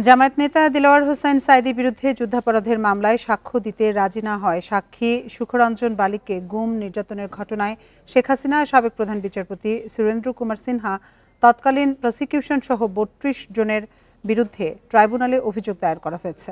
জামায়াত নেতা দেলোয়ার হোসেন সাঈদীর বিরুদ্ধে যুদ্ধাপরাধের মামলায় সাক্ষ্য দিতে রাজি না হয় সাক্ষী সুখরঞ্জন বালিককে গুম নির্যাতনের ঘটনায় শেখ হাসিনা সাবেক প্রধান বিচারপতি সুরেন্দ্র কুমার সিনহা তৎকালীন প্রসিকিউশন সহ ৩২ জনের বিরুদ্ধে ট্রাইব্যুনালে অভিযোগ দায়ের করা হয়েছে।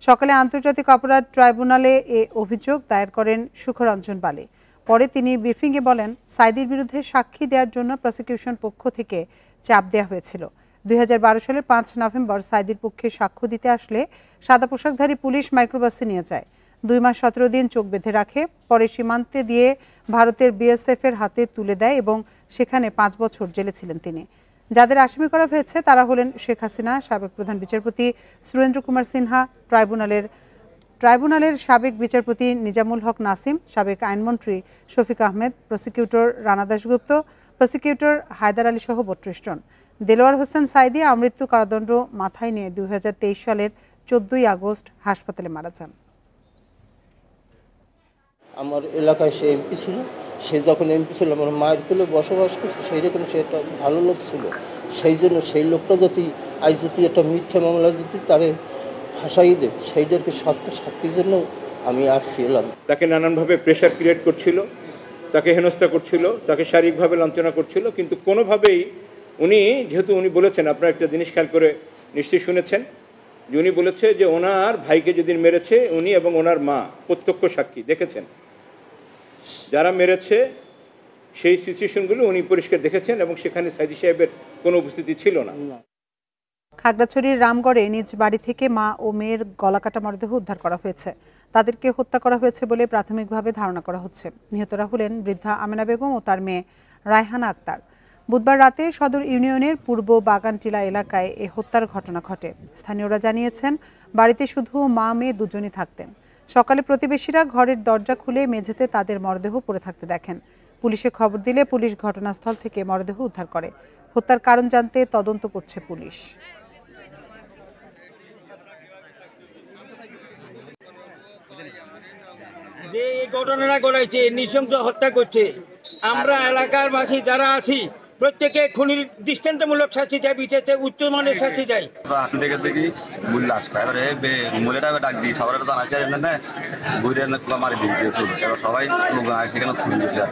সকালে আন্তর্জাতিক অপরাধ ট্রাইব্যুনালে এ অভিযোগ দায়ের করেন সুখরঞ্জন বালি। পরে তিনি ব্রিফিংয়ে বলেন, সাঈদীর বিরুদ্ধে সাক্ষী দেওয়ার জন্য প্রসিকিউশন পক্ষ থেকে চাপ দেওয়া হয়েছিল। ২০১২ সালের ৫ নভেম্বর সাঈদীর পক্ষে সাক্ষ্য দিতে আসলে সাদা পোশাকধারী পুলিশ মাইক্রোবাসে নিয়ে যায়। ২ মাস ১৭ দিন চোখ বেঁধে রাখে, পরে সীমান্তে দিয়ে ভারতের বিএসএফের হাতে তুলে দেয় এবং সেখানে ৫ বছর জেলে ছিলেন তিনি। যাদের আসামি করা হয়েছে তারা হলেন শেখ হাসিনা, সাবেক প্রধান বিচারপতি সুরেন্দ্র কুমার সিনহা, ট্রাইব্যুনালের সাবেক বিচারপতি নিজামুল হক নাসিম, সাবেক আইনমন্ত্রী শফিক আহমেদ, প্রসিকিউটর রানা দাশগুপ্ত, প্রসিকিউটর হায়দার আলী সহ ৩২ জন। দেলোয়ার হোসেন সাঈদী আমৃত্যু কারাদণ্ড মাথায় নিয়ে ২০২৩ সালের ১৪ই আগস্ট হাসপাতালে মারা যান। আমার এলাকায় সে এমপি ছিল, সে যখন এমপি ছিল আমার মায়ের কোলে বসবাস করছে, সেই রকম সে একটা ভালো লোক ছিল। সেই জন্য সেই লোকটা যদি আজ যদি একটা মিথ্যা মামলা যদি তারে ফাঁসাই দেয়, সেইটাকে সত্য সাক্ষীর জন্য আমি আসছি এলাম। তাকে নানানভাবে প্রেশার ক্রিয়েট করছিল, তাকে হেনস্থা করছিল, তাকে শারীরিকভাবে লাঞ্ছনা করছিল, কিন্তু কোনোভাবেই উনি যেহেতু উনি বলেছেন, আপনারা একটা জিনিস খেয়াল করে নিশ্চয়ই শুনেছেন যে উনি বলেছে যে ওনার ভাইকে যেদিন মেরেছে উনি এবং ওনার মা প্রত্যক্ষ সাক্ষী দেখেছেন। যারা মেরেছে সেই সিচুয়েশনগুলো উনি পরিষ্কার দেখেছেন এবং সেখানে সাঈদী সাহেবের কোনো উপস্থিতি ছিল না। খাগড়াছড়ির রামগড়ে নিজ বাড়ি থেকে মা ও মেয়ের গলাকাটা মরদেহ উদ্ধার করা হয়েছে। তাদেরকে হত্যা করা হয়েছে বলে প্রাথমিকভাবে ধারণা করা হচ্ছে। নিহতরা হলেন বৃদ্ধা আমেনা বেগম ও তার মেয়ে রায়হানা আক্তার। বুধবার রাতে সদর ইউনিয়নের পূর্ব বাগানটিলা এলাকায় এ হত্যার ঘটনা ঘটে। স্থানীয়রা জানিয়েছেন, বাড়িতে শুধু মা মেয়ে দুজনই থাকতেন। সকালে প্রতিবেশীরা ঘরের দরজা খুলে মেঝেতে তাদের মরদেহ পড়ে থাকতে দেখেন। পুলিশে খবর দিলে পুলিশ ঘটনাস্থল থেকে মরদেহ উদ্ধার করে। হত্যার কারণ জানতে তদন্ত করছে পুলিশ। যে এই ঘটনাটা ঘটাইছে, নৃশংস হত্যা করছে, আমরা এলাকার বাসী যারা আছি প্রত্যেকে খুনির দৃষ্টান্তমূলক শাস্তি চাই, বিশেষ উচ্চমানের শাস্তি চাই। দেখে দেখি লাশ এবারে মহিলাটা ডাক দিই সবার জানাচ্ছে মারি দিয়েছে, এবার সবাই লোক সেখানে খুলে দিয়েছে।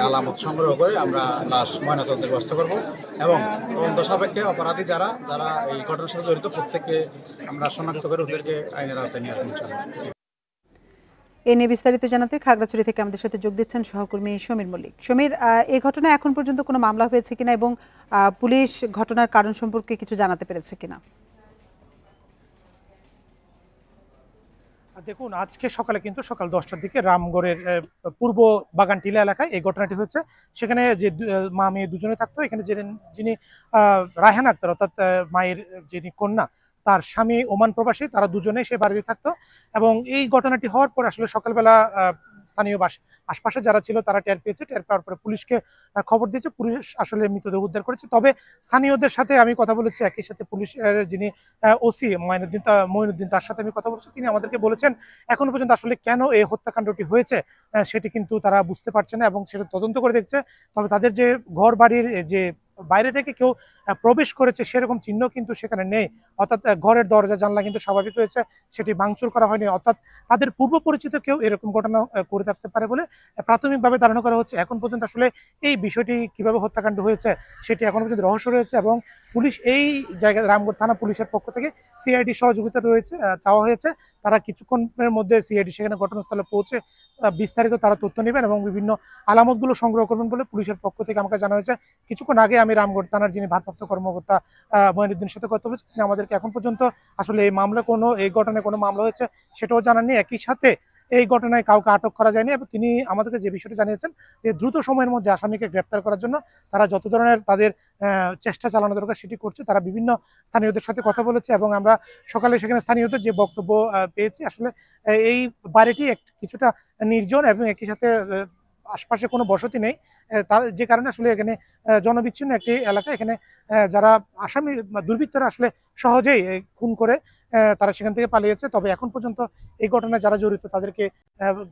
আলামত সংগ্রহ করে আমরা লাশ ময়নাতদন্তের ব্যবস্থা করব এবং তদন্ত সাপেক্ষে অপরাধী যারা যারা এই ঘটনার সাথে জড়িত প্রত্যেককে আমরা শনাক্ত করে ওদেরকে আইনের আওতায় নিয়ে আসবো। এ নিয়ে বিস্তারিত জানাতে খাগড়াছড়ি থেকে আমাদের সাথে যোগ দিচ্ছেন সহকর্মী সমীর মল্লিক। সমীর, এই ঘটনায় এখন পর্যন্ত কোনো মামলা হয়েছে কিনা এবং পুলিশ ঘটনার কারণ সম্পর্কে কিছু জানাতে পেরেছে কিনা? দেখুন, আজকে সকালে কিন্তু সকাল 10টার দিকে রামগড়ের পূর্ব বাগানটিলা এলাকায় এই ঘটনাটি হয়েছে। সেখানে যে মা মেয়ে দুজনে থাকতো, এখানে যিনি রায়হানা আক্তার অর্থাৎ মায়ের যিনি কন্যা, তার স্বামী ওমান প্রবাসী, তারা দুজনে সে বাড়িতে থাকতো। এবং এই ঘটনাটি হওয়ার পর আসলে সকালবেলা স্থানীয় আশপাশে যারা ছিল তারা টের পেয়েছে। টের পাওয়ার পরে পুলিশকে খবর দিয়েছে। পুলিশ আসলে মৃতদেহ উদ্ধার করেছে। তবে স্থানীয়দের সাথে আমি কথা বলেছি, একই সাথে পুলিশের যিনি ওসি মঈনুদ্দিন তার সাথে আমি কথা বলেছি। তিনি আমাদেরকে বলেছেন এখনো পর্যন্ত আসলে কেন এই হত্যাকাণ্ডটি হয়েছে সেটি কিন্তু তারা বুঝতে পারছে না এবং সেটা তদন্ত করে দেখছে। তবে তাদের যে ঘর বাড়ির যে বাইরে থেকে কেউ প্রবেশ করেছে সেরকম চিহ্ন কিন্তু সেখানে নেই, অর্থাৎ ঘরের দরজা জানলা কিন্তু স্বাভাবিক রয়েছে, সেটি ভাঙচুর করা হয়নি। অর্থাৎ তাদের পূর্ব পরিচিত কেউ এরকম ঘটনা করে থাকতে পারে বলে প্রাথমিকভাবে ধারণা করা হচ্ছে। এখন পর্যন্ত আসলে এই বিষয়টি কিভাবে হত্যাকাণ্ড হয়েছে সেটি এখন পর্যন্ত রহস্য রয়েছে এবং পুলিশ এই জায়গায় রামগড় থানা পুলিশের পক্ষ থেকে সিআইডি সহযোগিতা রয়েছে, চাওয়া হয়েছে। তারা কিছুক্ষণের মধ্যে সিআইডি সেখানে ঘটনাস্থলে পৌঁছে বিস্তারিত তারা তথ্য নেবেন এবং বিভিন্ন আলামতগুলো সংগ্রহ করবেন বলে পুলিশের পক্ষ থেকে আমাকে জানা হয়েছে। কিছুক্ষণ আগে আমি রামগড় থানার যিনি ভারপ্রাপ্ত কর্মকর্তা মঈনুদ্দিনের সাথে কথা বলেছি, তিনি আমাদেরকে এখন পর্যন্ত আসলে এই ঘটনায় কোনো মামলা হয়েছে সেটাও জানাননি। একই সাথে এই ঘটনায় কাউকে আটক করা যায়নি এবং তিনি আমাদেরকে যে বিষয়টি জানিয়েছেন যে দ্রুত সময়ের মধ্যে আসামিকে গ্রেপ্তার করার জন্য তারা যত ধরনের তাদের চেষ্টা চালানো দরকার সেটি করছে। তারা বিভিন্ন স্থানীয়দের সাথে কথা বলেছে এবং আমরা সকালে সেখানে স্থানীয়দের যে বক্তব্য পেয়েছি, আসলে এই বাড়িটি কিছুটা নির্জন এবং একই সাথে আশপাশে কোনো বসতি নেই, তার যে কারণে আসলে এখানে জনবিচ্ছিন্ন একটি এলাকা। এখানে যারা আসামি দুর্বৃত্তরা আসলে সহজেই খুন করে তারা সেখান থেকে পালিয়েছে। তবে এখন পর্যন্ত এই ঘটনায় যারা জড়িত তাদেরকে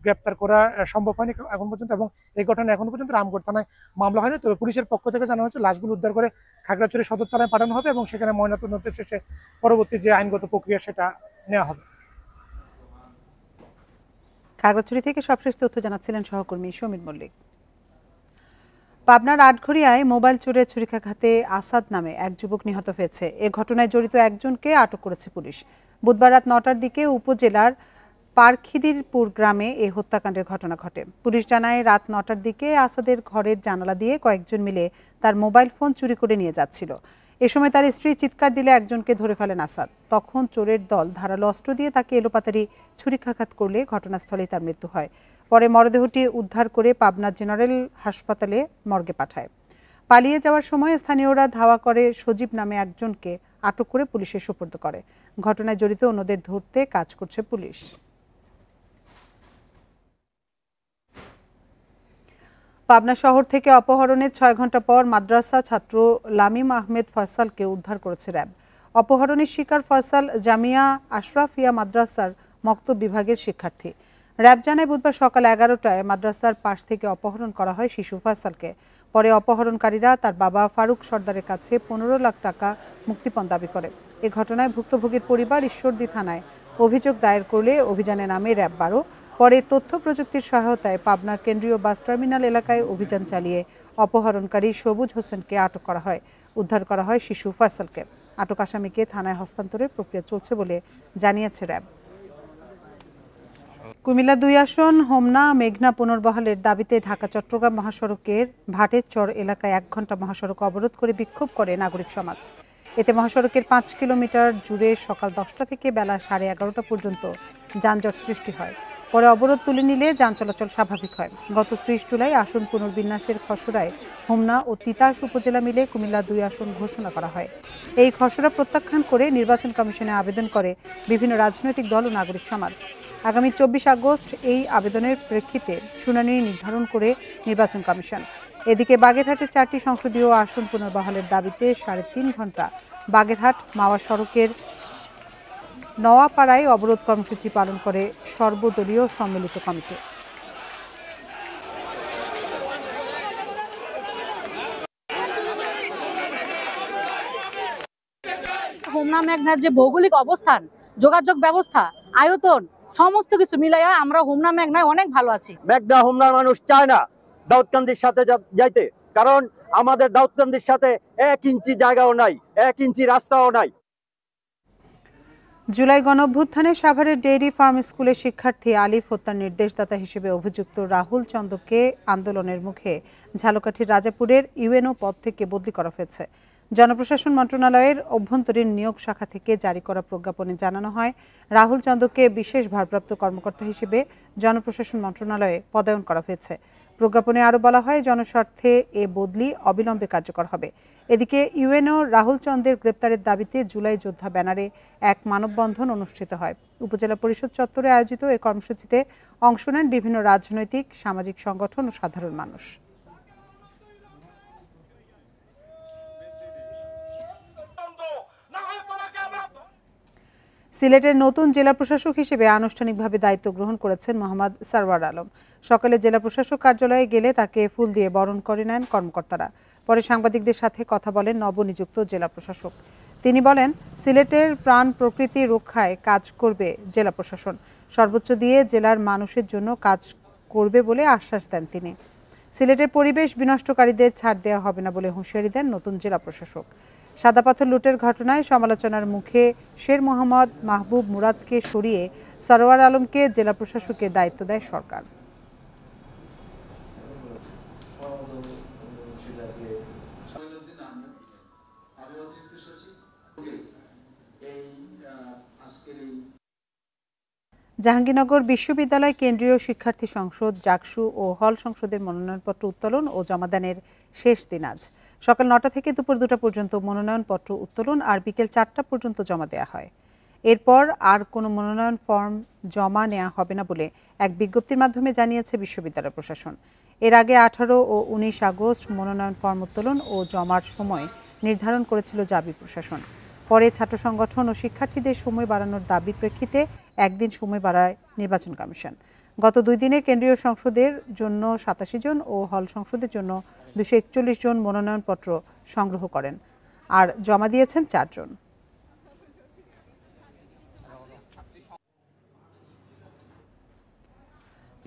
গ্রেপ্তার করা সম্ভব হয়নি এখন পর্যন্ত, এবং এই ঘটনায় এখন পর্যন্ত রামগড় থানায় মামলা হয়নি। তবে পুলিশের পক্ষ থেকে জানানো হচ্ছে লাশগুলো উদ্ধার করে খাগড়াছড়ি সদর থানায় পাঠানো হবে এবং সেখানে ময়নাতদন্ত শেষে পরবর্তী যে আইনগত প্রক্রিয়া সেটা নেওয়া হবে। খাগড়াছড়ি থেকে সবশেষ তথ্য জানাচ্ছিলেন সহকর্মী সমীর মল্লিক। পাবনার আটঘরিয়ায় মোবাইল চোরে ছুরিকাঘাতে আসাদ নামে এক যুবক নিহত হয়েছে। এ ঘটনায় জড়িত একজনকে আটক করেছে পুলিশ। বুধবার রাত ৯টার দিকে উপজেলার পারখিদিরপুর গ্রামে এই হত্যাকাণ্ডের ঘটনা ঘটে। পুলিশ জানায় রাত ৯টার দিকে আসাদের ঘরের জানালা দিয়ে কয়েকজন মিলে তার মোবাইল ফোন চুরি করে নিয়ে যাচ্ছিল। এ সময় তার স্ত্রী চিৎকার দিলে একজনকে ধরে ফেলেন আসাদ। তখন চোরের দল ধারালো অস্ত্র দিয়ে তাকে এলোপাতাড়ি ছুরিকাঘাত করলে ঘটনাস্থলেই তার মৃত্যু হয়। পরে মরদেহটি উদ্ধার করে পাবনা জেনারেল হাসপাতালে মর্গে পাঠায়। পালিয়ে যাওয়ার সময় স্থানীয়রা ধাওয়া করে সজীব নামে একজনকে আটক করে পুলিশে সোপর্দ করে। ঘটনায় জড়িত অন্যদের ধরতে কাজ করছে পুলিশ। পাবনা শহর থেকে অপহরণের ৬ ঘন্টা পর মাদ্রাসা ছাত্র লামিম আহমেদ ফয়সালকে উদ্ধার করেছে র্যাব। অপহরণের শিকার ফয়সাল জামিয়া আশরাফিয়া মাদ্রাসার মক্তব বিভাগের শিক্ষার্থী। র্যাব জানায় বুধবার সকাল ১১টায় মাদ্রাসার পাশ থেকে অপহরণ করা হয় শিশু ফয়সালকে। পরে অপহরণকারীরা তার বাবা ফারুক সর্দারের কাছে ১৫ লাখ টাকা মুক্তিপণ দাবি করে। এ ঘটনায় ভুক্তভোগীর পরিবার ঈশ্বরদী থানায় অভিযোগ দায়ের করলে অভিযানে নামে র্যাব ১২। পরে তথ্য প্রযুক্তির সহায়তায় পাবনা কেন্দ্রীয় বাস টার্মিনাল এলাকায় অভিযান চালিয়ে অপহরণকারী সবুজ হোসেনকে আটক করা হয়। উদ্ধার করা হয় শিশু ফয়সালকে। আটক আসামিকে থানায় হস্তান্তরের প্রক্রিয়া চলছে বলে জানিয়েছে র্যাব। কুমিল্লা ২ আসন হোমনা মেঘনা পুনর্বহালের দাবিতে ঢাকা চট্টগ্রাম মহাসড়কের ভাটের চর এলাকায় ১ ঘন্টা মহাসড়ক অবরোধ করে বিক্ষোভ করে নাগরিক সমাজ। এতে মহাসড়কের ৫ কিলোমিটার জুড়ে সকাল ১০টা থেকে বেলা ১১:৩০ পর্যন্ত যানজট সৃষ্টি হয়। পরে অবরোধ তুলে নিলে যান চলাচল স্বাভাবিক হয়। গত ৩০ জুলাই আসন পুনর্বিন্যাসের খসড়ায় হোমনা ও তিতাস উপজেলা মিলে কুমিল্লা ২ আসন ঘোষণা করা হয়। এই খসড়া প্রত্যাখ্যান করে নির্বাচন কমিশনে আবেদন করে বিভিন্ন রাজনৈতিক দল ও নাগরিক সমাজ। আগামী ২৪ আগস্ট এই আবেদনের প্রেক্ষিতে শুনানি নির্ধারণ করে নির্বাচন কমিশন। এদিকে বাগেরহাটের ৪টি সংসদীয় আসন পুনর্বহালের দাবিতে ৩.৫ ঘন্টা বাগেরহাট মাওয়া সড়কের নওয়াপাড়ায় অবরোধ কর্মসূচি পালন করে সর্বদলীয় সম্মিলিত কমিটি। হোমনা মেঘনার যে ভৌগোলিক অবস্থান, যোগাযোগ ব্যবস্থা, আয়তন সমস্ত কিছু মিলাইয়া আমরা হোমনা মেঘনায় অনেক ভালো আছি। মেঘনা হোমনার মানুষ চায় না দাউদকান্দির সাথে যাইতে, কারণ আমাদের দাউদকান্দির সাথে ১ ইঞ্চি জায়গাও নাই, ১ ইঞ্চি রাস্তাও নাই। জুলাই গণঅভ্যুত্থানে সাভারের ডেইরি ফার্ম স্কুলের শিক্ষার্থী আলিফ হত্যার নির্দেশদাতা হিসেবে অভিযুক্ত রাহুল চন্দ্রকে আন্দোলনের মুখে ঝালকাঠির রাজাপুরের ইউএনও পদ থেকে বদলি করা হয়েছে। জনপ্রশাসন মন্ত্রণালয়ের অভ্যন্তরীণ নিয়োগ শাখা থেকে জারি করা প্রজ্ঞাপনে জানানো হয়, রাহুল চন্দ্রকে বিশেষ ভারপ্রাপ্ত কর্মকর্তা হিসেবে জনপ্রশাসন মন্ত্রণালয়ে পদায়ন করা হয়েছে। প্রজ্ঞাপনে আরও বলা হয়, জনস্বার্থে এ বদলি অবিলম্বে কার্যকর হবে। এদিকে ইউএনও রাহুল চন্দ্রের গ্রেপ্তারের দাবিতে জুলাই যোদ্ধা ব্যানারে এক মানববন্ধন অনুষ্ঠিত হয়। উপজেলা পরিষদ চত্বরে আয়োজিত এই কর্মসূচিতে অংশ নেন বিভিন্ন রাজনৈতিক সামাজিক সংগঠন ও সাধারণ মানুষ। সিলেটের নতুন জেলা প্রশাসক হিসেবে আনুষ্ঠানিকভাবে দায়িত্ব গ্রহণ করেছেন মোহাম্মদ সরওয়ার আলম। সকালে জেলা প্রশাসক কার্যালয়ে গেলে তাকে ফুল দিয়ে বরণ করে নেন কর্মকর্তারা। পরে সাংবাদিকদের সাথে কথা বলেন নবনিযুক্ত জেলা প্রশাসক। তিনি বলেন, সিলেটের প্রাণ প্রকৃতি রক্ষায় কাজ করবে জেলা প্রশাসন, সর্বোচ্চ দিয়ে জেলার মানুষের জন্য কাজ করবে বলে আশ্বাস দেন তিনি। সিলেটের পরিবেশ বিনষ্টকারীদের ছাড় দেওয়া হবে না বলে হুঁশিয়ারি দেন নতুন জেলা প্রশাসক। সাদা পাথর লুটের ঘটনায় সমালোচনার মুখে শের মোহাম্মদ মাহবুব মুরাদকে সরিয়ে সরওয়ার আলমকে জেলা প্রশাসকের দায়িত্ব দেয় সরকার। জাহাঙ্গীরনগর বিশ্ববিদ্যালয় কেন্দ্রীয় শিক্ষার্থী সংসদ জাকসু ও হল সংসদের মনোনয়নপত্র উত্তোলন ও জমাদানের শেষ দিন আজ। সকাল ৯টা থেকে দুপুর ২টা পর্যন্ত মনোনয়নপত্র উত্তোলন আর বিকেল ৪টা পর্যন্ত জমা দেওয়া হয়। এরপর আর কোনো মনোনয়ন ফর্ম জমা নেওয়া হবে না বলে এক বিজ্ঞপ্তির মাধ্যমে জানিয়েছে বিশ্ববিদ্যালয় প্রশাসন। এর আগে 18 ও 19 আগস্ট মনোনয়ন ফরম উত্তোলন ও জমার সময় নির্ধারণ করেছিল জাবি প্রশাসন। পরে ছাত্র সংগঠন ও শিক্ষার্থীদের সময় বাড়ানোর দাবির প্রেক্ষিতে একদিন সময় বাড়ায় নির্বাচন কমিশন। গত 2 দিনে কেন্দ্রীয় সংসদের জন্য 87 জন ও হল সংসদের জন্য 241 জন মনোনয়নপত্র সংগ্রহ করেন, আর জমা দিয়েছেন 4 জন।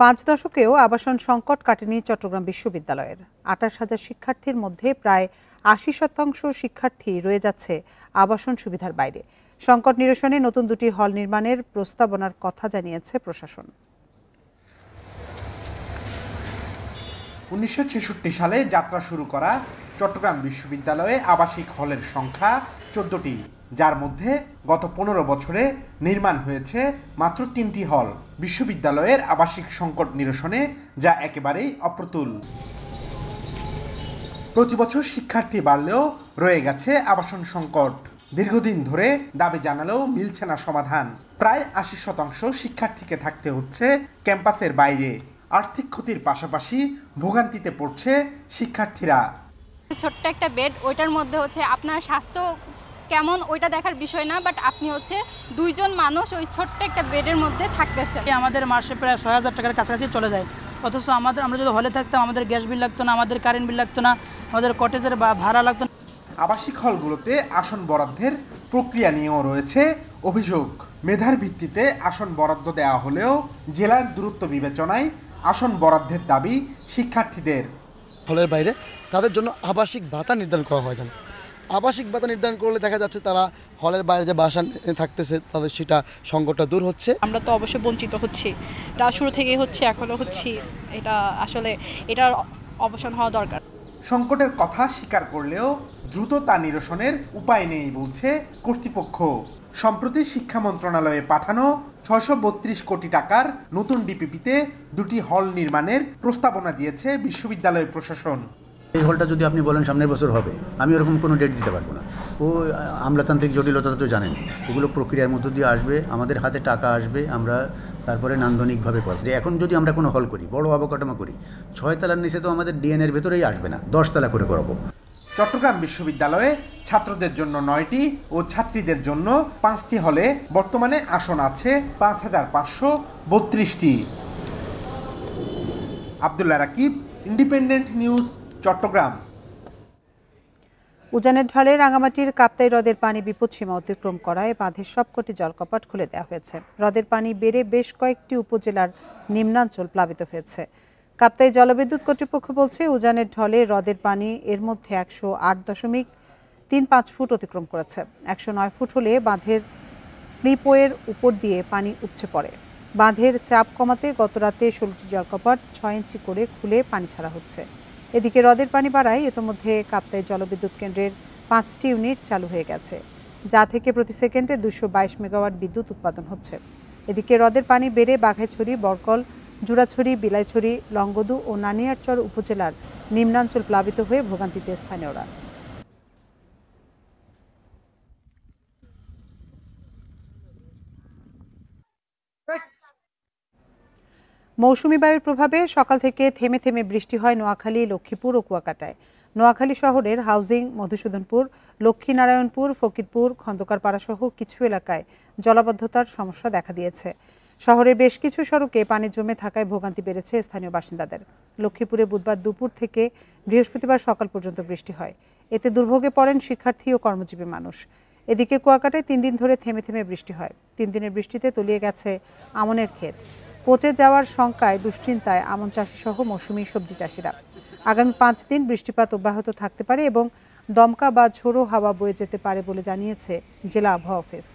পাঁচ দশকেও আবাসন সংকট কাটেনি চট্টগ্রাম বিশ্ববিদ্যালয়ের। 28,000 শিক্ষার্থীর মধ্যে প্রায় 80% শিক্ষার্থী রয়ে যাচ্ছে আবাসন সুবিধার বাইরে। সংকট নিরসনে নতুন 2টি হল নির্মাণের প্রস্তাবনার কথা জানিয়েছে প্রশাসন। 1966 সালে যাত্রা শুরু করা চট্টগ্রাম বিশ্ববিদ্যালয়ে আবাসিক হলের সংখ্যা 14টি, যার মধ্যে গত 15 বছরে নির্মাণ হয়েছে মাত্র 3টি হল। বিশ্ববিদ্যালয়ের আবাসিক সংকট নিরসনে যা একেবারেই অপ্রতুল। প্রতি বছর শিক্ষার্থী বাড়লেও রয়ে গেছে আবাসন সংকট। দীর্ঘদিন ধরে দাবি জানালেও মিলছে না সমাধান। প্রায় 80% শিক্ষার্থীকে থাকতে হচ্ছে ক্যাম্পাসের বাইরে। আর্থিক ক্ষতির পাশাপাশি ভোগান্তিতে পড়ছে শিক্ষার্থীরা। ছোট্ট একটা বেড, ওইটার মধ্যে হচ্ছে আপনার স্বাস্থ্য কেমন ওইটা দেখার বিষয় না, বাট আপনি হচ্ছে 2 জন মানুষ ওই ছোট্ট একটা বেডের মধ্যে থাকতেছে। আমাদের মাসে প্রায় 6,000 টাকার কাছাকাছি চলে যায়, অথচ আমরা যদি হলে থাকতাম আমাদের গ্যাস বিল লাগতো না, আমাদের কারেন্ট বিল লাগতো না, আমাদের কটেজের ভাড়া লাগতো না। আবাসিক হলগুলোতে আসন বরাদ্দের প্রক্রিয়া নিয়েও রয়েছে অভিযোগ। মেধার ভিত্তিতে আসন বরাদ্দ দেওয়া হলেও জেলার দূরত্ব বিবেচনায় আসন বরাদ্দের দাবি শিক্ষার্থীদের। হলের বাইরে তাদের জন্য আবাসিক ভাতা নির্ধারণ করা হয় না। আবাসিক ভাতা নির্ধারণ করলে দেখা যাচ্ছে তারা হলের বাইরে যে বাসা থাকতেছে তাদের সেটা সংকটটা দূর হচ্ছে। আমরা তো অবশ্যই বঞ্চিত হচ্ছি, এটা শুরু থেকেই হচ্ছে, এখনও হচ্ছি। এটা আসলে এটার অবসান হওয়া দরকার। সংকটের কথা স্বীকার করলেও দ্রুত তা নিরসনের উপায় নেই বলছে কর্তৃপক্ষ। সম্প্রতি শিক্ষা মন্ত্রণালয়ে পাঠানো 632 কোটি টাকার নতুন ডিপিপিতে 2টি হল নির্মাণের প্রস্তাবনা দিয়েছে বিশ্ববিদ্যালয় প্রশাসন। এই হলটা যদি আপনি বলেন সামনের বছর হবে, আমি ওরকম কোনো ডেট দিতে পারবো না। ও আমলাতান্ত্রিক জটিলতা তো জানেন, ওগুলো প্রক্রিয়ার মধ্য দিয়ে আসবে, আমাদের হাতে টাকা আসবে, আমরা তারপরে নান্দনিকভাবে করব। যে এখন যদি আমরা কোনো হল করি, বড় অবকাঠামো করি, 6 তলার নিচে তো আমাদের ডিএনএর ভেতরেই আসবে না, 10 তলা করে করবো। চট্টগ্রাম বিশ্ববিদ্যালয়ে ছাত্রদের জন্য 9টি ও ছাত্রীদের জন্য 5টি হলে বর্তমানে আসন আছে 5,532টি। Abdullah Rakib, independent news, Chattogram. উজানের ঢলে রাঙামাটির কাপ্তাই হ্রদের পানি বিপদসীমা অতিক্রম করায় বাঁধের সবকটি জলকপাট খুলে দেওয়া হয়েছে। হ্রদের পানি বেড়ে বেশ কয়েকটি উপজেলার নিম্নাঞ্চল প্লাবিত হয়েছে। কাপ্তাই জলবিদ্যুৎ কর্তৃপক্ষ বলছে, উজানের ঢলে হ্রদের পানি এর মধ্যে 108.35 ফুট অতিক্রম করেছে। 109 ফুট হলে বাঁধের স্লিপওয়ের উপর দিয়ে পানি উপচে পড়ে। বাঁধের চাপ কমাতে গতরাতে 16টি জলকপাট 6 ইঞ্চি করে খুলে পানি ছাড়া হচ্ছে। এদিকে হ্রদের পানি বাড়ায় ইতোমধ্যে কাপ্তাই জলবিদ্যুৎ কেন্দ্রের 5টি ইউনিট চালু হয়ে গেছে, যা থেকে প্রতি সেকেন্ডে 222 মেগাওয়াট বিদ্যুৎ উৎপাদন হচ্ছে। এদিকে হ্রদের পানি বেড়ে বাঘাইছড়ি, বরকল, জুরাছড়ি, বিলাইছড়ি, লংগদু ও নানিয়ারচর উপজেলার নিম্নাঞ্চল প্লাবিত হয়ে ভোগান্তিতে স্থানীয়রা। মৌসুমী বায়ুর প্রভাবে সকাল থেকে থেমে থেমে বৃষ্টি হয় নোয়াখালী, লক্ষ্মীপুর ও কুয়াকাটায়। নোয়াখালী শহরের হাউজিং, মধুসূদনপুর, লক্ষ্মীনারায়ণপুর, ফকিরপুর, খন্দকারপাড়া সহ কিছু এলাকায় জলাবদ্ধতার সমস্যা দেখা দিয়েছে। শহরের বেশ কিছু সড়কে পানি জমে থাকায় ভোগান্তি বেড়েছে স্থানীয় বাসিন্দাদের। লক্ষ্মীপুরে বুধবার দুপুর থেকে বৃহস্পতিবার সকাল পর্যন্ত বৃষ্টি হয়, এতে দুর্ভোগে পড়েন শিক্ষার্থী ও কর্মজীবী মানুষ। এদিকে কুয়াকাটায় 3 দিন ধরে থেমে থেমে বৃষ্টি হয়। 3 দিনের বৃষ্টিতে তলিয়ে গেছে আমনের ক্ষেত। পচে যাওয়ার শঙ্কায় দুশ্চিন্তায় আমন চাষি সহ মৌসুমী সবজি চাষিরা। আগামী 5 দিন বৃষ্টিপাত অব্যাহত থাকতে পারে এবং দমকা বা ঝোড়ো হাওয়া বয়ে যেতে পারে বলে জানিয়েছে জেলা আবহাওয়া অফিস।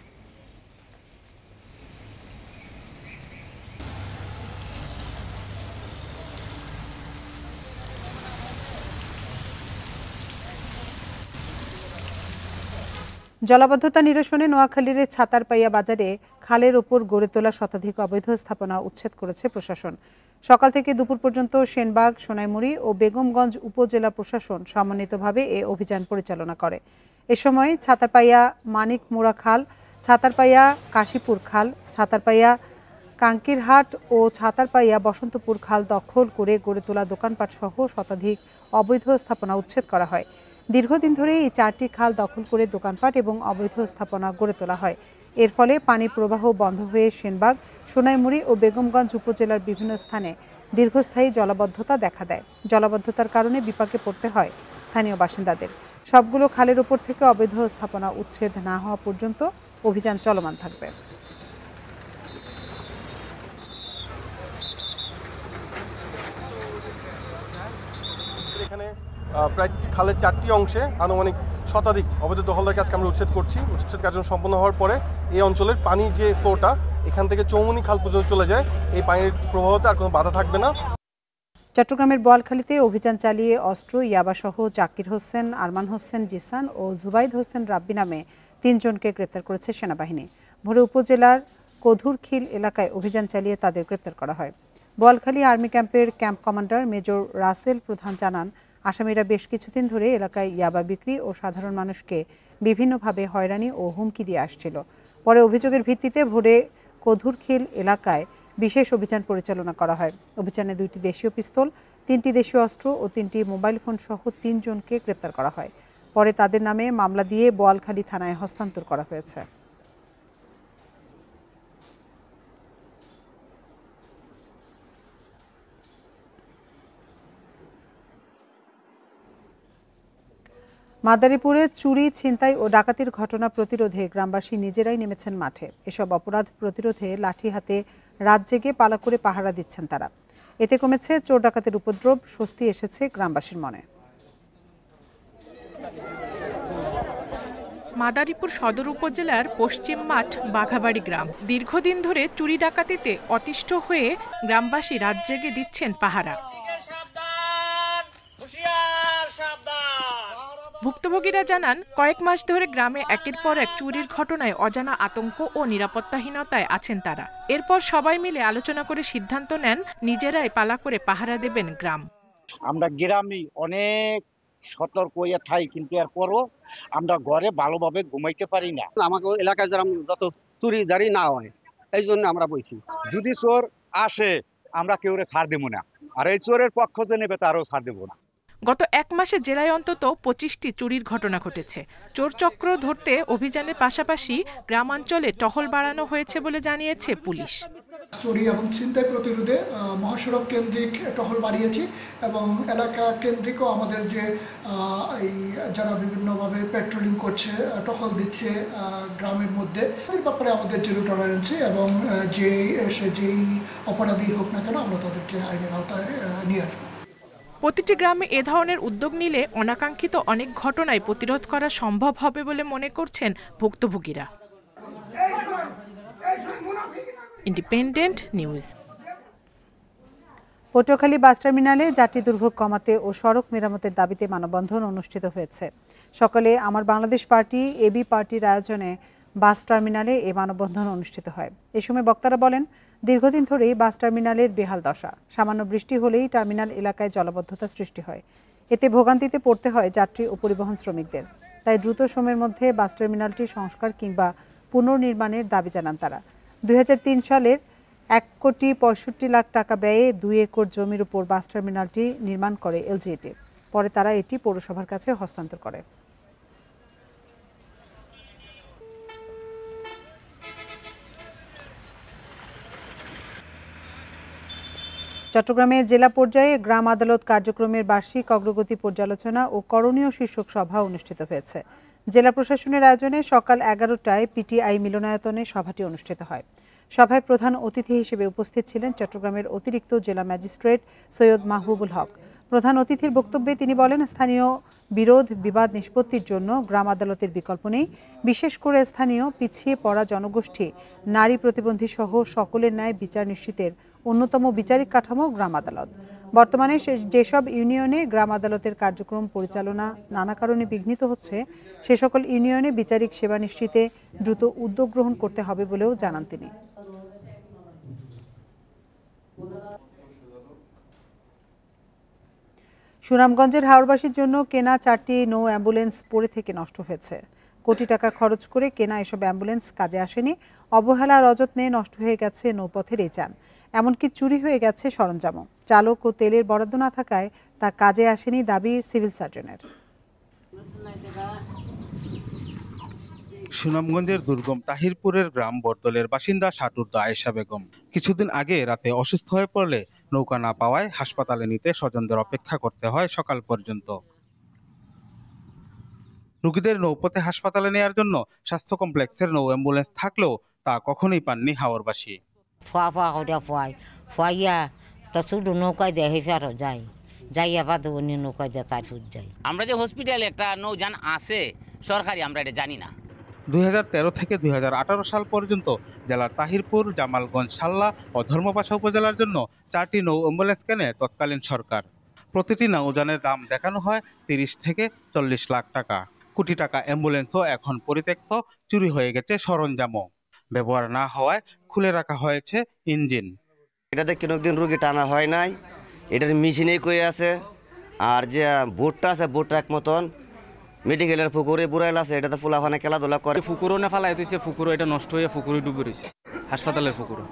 জলাবদ্ধতা নিরসনে নোয়াখালীর ছাতারপাইয়া বাজারে খালের ওপর গড়ে তোলা শতাধিক অবৈধ স্থাপনা উচ্ছেদ করেছে প্রশাসন। সকাল থেকে দুপুর পর্যন্ত সেনবাগ, সোনাইমুড়ি ও বেগমগঞ্জ উপজেলা প্রশাসন সমন্বিতভাবে এ অভিযান পরিচালনা করে। এ সময় ছাতারপাইয়া মানিকমুড়া খাল, ছাতারপাইয়া কাশীপুর খাল, ছাতারপাইয়া কাঙ্কিরহাট ও ছাতারপাইয়া বসন্তপুর খাল দখল করে গড়ে তোলা দোকানপাট সহ শতাধিক অবৈধ স্থাপনা উচ্ছেদ করা হয়। দীর্ঘদিন ধরে এই 4টি খাল দখল করে দোকানপাট এবং অবৈধ স্থাপনা গড়ে তোলা হয়। এর ফলে পানি প্রবাহ বন্ধ হয়ে সেনবাগ, সোনাইমুড়ি ও বেগমগঞ্জ উপজেলার বিভিন্ন স্থানে দীর্ঘস্থায়ী জলাবদ্ধতা দেখা দেয়। জলাবদ্ধতার কারণে বিপাকে পড়তে হয় স্থানীয় বাসিন্দাদের। সবগুলো খালের উপর থেকে অবৈধ স্থাপনা উচ্ছেদ না হওয়া পর্যন্ত অভিযান চলমান থাকবে। এখানে প্রায় খালের 4টি অংশে আনুমানিক শতাধিক অবৈধ দখলদার কাজকে আমরা উচ্ছেদ করছি। উচ্ছেদ কার্য সম্পন্ন হওয়ার পরে এই অঞ্চলের পানি যে ফ্লোটা এখান থেকে চৌমনি খাল পর্যন্ত চলে যায়, এই পানির প্রবাহতে আর কোনো বাধা থাকবে না। চট্টগ্রামের বোয়ালখালীতে অভিযান চালিয়ে অস্ত্র, ইয়াবাসহ জাকির হোসেন, আরমান হোসেন জিসান ও জুবাইদ হোসেন রাব্বি নামে 3 জনকে গ্রেপ্তার করেছে সেনাবাহিনী। ভোরে উপজেলার কধুরখিল এলাকায় অভিযান চালিয়ে তাদের গ্রেপ্তার করা হয়। বোয়ালখালী আর্মি ক্যাম্পের ক্যাম্প কমান্ডার মেজর রাসেল প্রধান জানান, আসামিরা বেশ কিছুদিন ধরে এলাকায় ইয়াবা বিক্রি ও সাধারণ মানুষকে বিভিন্নভাবে হয়রানি ও হুমকি দিয়ে আসছিল। পরে অভিযোগের ভিত্তিতে ভোরে কধুরখিল এলাকায় বিশেষ অভিযান পরিচালনা করা হয়। অভিযানে 2টি দেশীয় পিস্তল, 3টি দেশীয় অস্ত্র ও 3টি মোবাইল ফোন সহ 3 জনকে গ্রেপ্তার করা হয়। পরে তাদের নামে মামলা দিয়ে বোয়ালখালী থানায় হস্তান্তর করা হয়েছে। মাদারীপুরে চুরি, ছিনতাই ও ডাকাতির ঘটনা প্রতিরোধে গ্রামবাসী নিজেরাই নেমেছেন মাঠে। এসব অপরাধ প্রতিরোধে লাঠি হাতে রাত জেগে পালা করে পাহারা দিচ্ছেন তারা। এতে কমেছে চোর ডাকাতের উপদ্রব, স্বস্তি এসেছে গ্রামবাসীর মনে। মাদারীপুর সদর উপজেলার পশ্চিম মাঠ বাঘাবাড়ি গ্রাম। দীর্ঘদিন ধরে চুরি ডাকাতিতে অতিষ্ঠ হয়ে গ্রামবাসী রাত জেগে দিচ্ছেন পাহারা। ভুক্তভোগীরা জানান, কয়েক মাস ধরে গ্রামে একের পর এক চুরির ঘটনায় অজানা আতঙ্ক ও নিরাপত্তাহীনতায় আছেন তারা। এরপর সবাই মিলে আলোচনা করে সিদ্ধান্ত নেন নিজেরাই পালা করে পাহারা দেবেন গ্রাম। আমরা গ্রামে অনেক সতর্ক হয়ে থাকি, কিন্তু এরপরও আমরা ঘরে ভালোভাবে ঘুমাইতে পারি না। আমাকে এলাকায় যারা যত চুরি দাঁড়ি না হয়, এই জন্য আমরা বলছি, যদি চোর আসে আমরা কেউ ছাড় দেবো না, আর এই চোরের পক্ষ যে নেবে তারও ছাড় দেবো না। গত 1 মাসে জেলায় অন্তত 25টি চুরির ঘটনা ঘটেছে। চোর চক্র ধরতে অভিযানের পাশাপাশি গ্রামাঞ্চলে টহল বাড়ানো হয়েছে বলে জানিয়েছে পুলিশ। চুরি এবং ছিনতাই প্রতিরোধে মহাসড়ক কেন্দ্রিক টহল বাড়িয়েছি এবং এলাকা কেন্দ্রিকও আমাদের যে যারা বিভিন্নভাবে পেট্রোলিং করছে, টহল দিচ্ছে গ্রামের মধ্যে, এর ব্যাপারে আমাদের জিরো টলারেন্সি এবং যেই অপরাধী হোক না কেন আমরা তাদেরকে আইনের আওতায় নিয়ে আসবো। প্রতিটি গ্রামে এ ধরনের উদ্যোগ নিলে অনাকাঙ্ক্ষিত অনেক ঘটনায় প্রতিরোধ করা সম্ভব হবে বলে মনে করছেন ভুক্তভোগীরা। Independent news. পটুয়াখালী বাস টার্মিনালে যাত্রী দুর্ভোগ কমাতে ও সড়ক মেরামতের দাবিতে মানববন্ধন অনুষ্ঠিত হয়েছে। সকালে আমার বাংলাদেশ পার্টি, এবি পার্টির আয়োজনে বাস টার্মিনালে এই মানববন্ধন অনুষ্ঠিত হয়। এ সময় বক্তারা বলেন, দীর্ঘদিন ধরেই বাস টার্মিনালের বেহাল দশা। সামান্য বৃষ্টি হলেই টার্মিনাল এলাকায় জলাবদ্ধতা সৃষ্টি হয়। এতে ভোগান্তিতে পড়তে হয় যাত্রী ও পরিবহন শ্রমিকদের। তাই দ্রুত সময়ের মধ্যে বাস টার্মিনালটি সংস্কার কিংবা পুনর্নির্মাণের দাবি জানান তারা। 2003 সালের 1,65,00,000 টাকা ব্যয়ে 2 একর জমির উপর বাস টার্মিনালটি নির্মাণ করে এলজিইটি। পরে তারা এটি পৌরসভার কাছে হস্তান্তর করে। চট্টগ্রামে জেলা পর্যায়ে গ্রাম আদালত কার্যক্রমের বার্ষিক অগ্রগতি পর্যালোচনা ও করণীয় শীর্ষক সভা অনুষ্ঠিত হয়েছে। জেলা প্রশাসনের আয়োজনে সকাল 11টায় পিটিআই মিলনায়তনে সভাটি অনুষ্ঠিত হয়। সভায় প্রধান অতিথি হিসেবে উপস্থিত ছিলেন চট্টগ্রামের অতিরিক্ত জেলা ম্যাজিস্ট্রেট সৈয়দ মাহবুবুল হক। প্রধান অতিথির বক্তব্যে তিনি বলেন, স্থানীয় বিরোধ বিবাদ নিষ্পত্তির জন্য গ্রাম আদালতের বিকল্প নেই। বিশেষ করে স্থানীয় পিছিয়ে পড়া জনগোষ্ঠী, নারী প্রতিবন্ধী সহ সকলের ন্যায় বিচার নিশ্চিতের অন্যতম বিচারিক কাঠামো গ্রাম আদালত। বর্তমানে যেসব ইউনিয়নে গ্রাম আদালতের কার্যক্রম পরিচালনা নানা কারণে বিঘ্নিত হচ্ছে, সে সকল ইউনিয়নে বিচারিক সেবা নিশ্চিতে দ্রুত উদ্যোগ গ্রহণ করতে হবে বলেও জানান তিনি। সুনামগঞ্জের হাওড়বাসীর জন্য কেনা 4টি নৌ অ্যাম্বুলেন্স পড়ে থেকে নষ্ট হয়েছে। কোটি টাকা খরচ করে কেনা এসব অ্যাম্বুলেন্স কাজে আসেনি। অবহেলা আর অযত্নে নষ্ট হয়ে গেছে নৌপথের এই যান, এমনকি চুরি হয়ে গেছে সরঞ্জামও। চালক ও তেলের বরাদ্দ না থাকায় তা কাজে আসেনি দাবি সিভিল সার্জনের। সুনামগঞ্জের দুর্গম তাহিরপুরের গ্রাম বরদলের বাসিন্দা শাটুর্দা আয়েশা বেগম কিছুদিন আগে রাতে অসুস্থ হয়ে পড়লে নৌকা না পাওয়ায় হাসপাতালে নিতে স্বজনদের অপেক্ষা করতে হয় সকাল পর্যন্ত। রোগীদের নৌপথে হাসপাতালে নেওয়ার জন্য স্বাস্থ্য কমপ্লেক্সের নৌ অ্যাম্বুলেন্স থাকলেও তা কখনোই পাননি হাওরবাসী। নৌকায় দেয় ফেরত যায়, যাইয়া বাদ নৌকায় দেয় তার যাই। আমরা যে হসপিটালে একটা নৌযান আছে সরকারি, আমরা এটা জানি না। 2013 থেকে 2018 সাল পর্যন্ত জেলার তাহিরপুর, জামালগঞ্জ, সাল্লা ও ধর্মপাশা উপজেলার জন্য 4টি নৌ অ্যাম্বুলেন্স কেনে তৎকালীন সরকার। প্রতিটি নৌযানের দাম দেখানো হয় 30 থেকে 40 লাখ টাকা। কোটি টাকা অ্যাম্বুলেন্সও এখন পরিত্যক্ত, চুরি হয়ে গেছে সরঞ্জামও। ব্যবহার না হওয়ায় খুলে রাখা হয়েছে ইঞ্জিন। এটাতে কোনোদিন রোগী টানা হয় নাই, এটার মেশিনেই কয়ে আছে। আর যে বোটটা আছে, বোটটা এক মতন মেডিকেলের পুকুরে বুড়াইল আছে, এটাতে ফুলাফানে খেলাধুলা করে। পুকুরও না ফালাই হয়েছে, পুকুরও এটা নষ্ট হয়ে পুকুরে ডুবে রয়েছে, হাসপাতালের পুকুরও।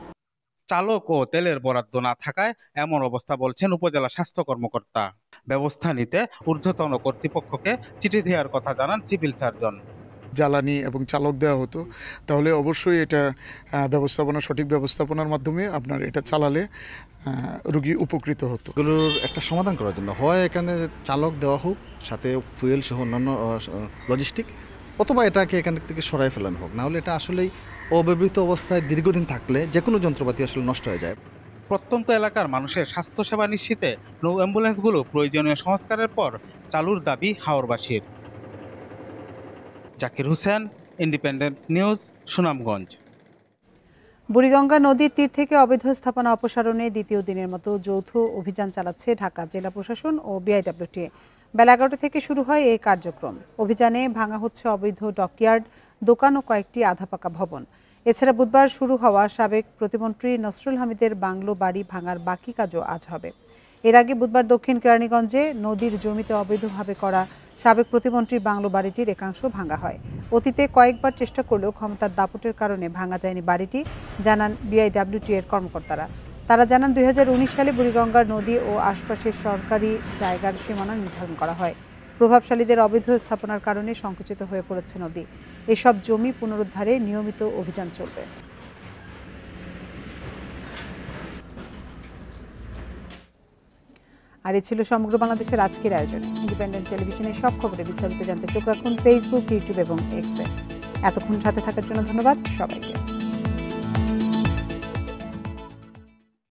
চালক ও তেলের বরাদ্দ না থাকায় এমন অবস্থা বলছেন উপজেলা স্বাস্থ্য কর্মকর্তা। ব্যবস্থা নিতে ঊর্ধ্বতন কর্তৃপক্ষকে চিঠি দেওয়ার কথা জানান সিভিল সার্জন। জ্বালানি এবং চালক দেওয়া হতো, তাহলে অবশ্যই এটা সঠিক ব্যবস্থাপনার মাধ্যমে আপনার এটা চালালে রোগী উপকৃত হতো। এগুলোর একটা সমাধান করার জন্য হয় এখানে চালক দেওয়া হোক, সাথে ফুয়েল সহ অন্যান্য লজিস্টিক, অথবা এটাকে এখান থেকে সরাই ফেলানো হোক। নাহলে এটা আসলেই অব্যবহৃত অবস্থায় দীর্ঘদিন থাকলে যে কোনো যন্ত্রপাতি আসলে নষ্ট হয়ে যায়। প্রত্যন্ত এলাকার মানুষের স্বাস্থ্যসেবা নিশ্চিতে নৌ অ্যাম্বুলেন্সগুলো প্রয়োজনীয় সংস্কারের পর চালুর দাবি হাওরবাসীর। Zakir Hossain, independent news, Sunamganj. বুড়িগঙ্গা নদীর তীর থেকে অবৈধ স্থাপনা অপসারণে দ্বিতীয় দিনের মতো যৌথ অভিযান চালাচ্ছে ঢাকা জেলা প্রশাসন ও বিআইডব্লিউটিএ। বেলা 11টা থেকে শুরু হয় এই কার্যক্রম। অভিযানে ভাঙা হচ্ছে অবৈধ ডকইয়ার্ড, দোকান ও কয়েকটি আধাপাকা ভবন। এছাড়া বুধবার শুরু হওয়া সাবেক প্রতিমন্ত্রী নসরুল হামিদের বাংলো বাড়ি ভাঙার বাকি কাজও আজ হবে। এর আগে বুধবার দক্ষিণ কেরানীগঞ্জে নদীর জমিতে অবৈধভাবে করা সাবেক প্রতিমন্ত্রীর বাংলো বাড়িটির একাংশ ভাঙা হয়। অতীতে কয়েকবার চেষ্টা করলেও ক্ষমতার দাপটের কারণে ভাঙা যায়নি বাড়িটি, জানান বিআইডব্লিউটিএ এর কর্মকর্তারা। তারা জানান 2019 সালে বুড়িগঙ্গার নদী ও আশপাশের সরকারি জায়গার সীমানা নির্ধারণ করা হয়। প্রভাবশালীদের অবৈধ স্থাপনার কারণে সংকুচিত হয়ে পড়েছে নদী। এসব জমি পুনরুদ্ধারে নিয়মিত অভিযান চলবে। আর এই ছিল সমগ্র বাংলাদেশের আজকের আয়োজন। ইন্ডিপেন্ডেন্ট টেলিভিশনের সব খবরে বিস্তারিত জানতে চোখ রাখুন ফেসবুক, ইউটিউব এবং এক্সে। এতক্ষণ সাথে থাকার জন্য ধন্যবাদ সবাইকে।